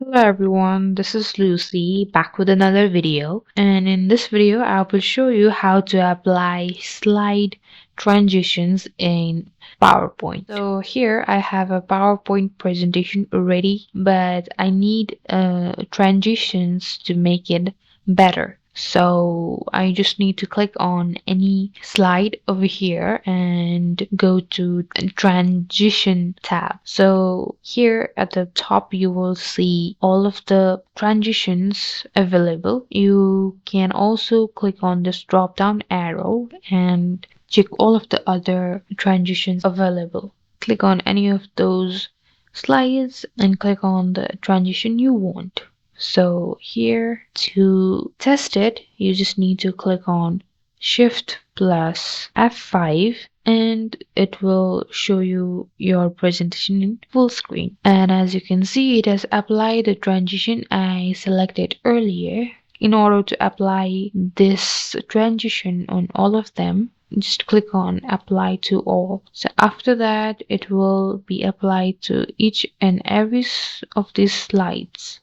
Hello everyone, this is Lucy back with another video, and in this video I will show you how to apply slide transitions in PowerPoint. So here I have a PowerPoint presentation already, but I need transitions to make it better. So I just need to click on any slide over here and go to transition tab. So here at the top you will see all of the transitions available. You can also click on this drop down arrow and check all of the other transitions available. Click on any of those slides and click on the transition you want. So here to test it, you just need to click on Shift plus F5 and it will show you your presentation in full screen. And as you can see, it has applied the transition I selected earlier. In order to apply this transition on all of them, just click on apply to all. So after that, it will be applied to each and every of these slides.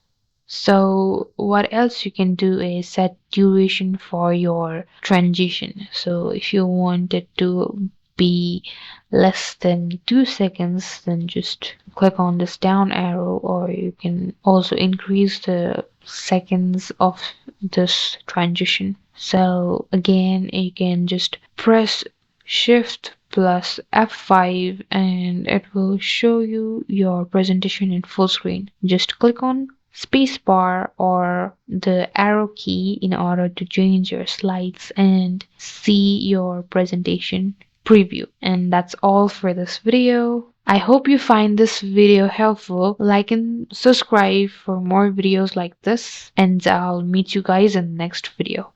So what else you can do is set duration for your transition. So if you want it to be less than 2 seconds, then just click on this down arrow, or you can also increase the seconds of this transition. So again, you can just press Shift plus F5 and it will show you your presentation in full screen. Just click on spacebar or the arrow key in order to change your slides and see your presentation preview. And that's all for this video. I hope you find this video helpful. Like and subscribe for more videos like this, and I'll meet you guys in the next video.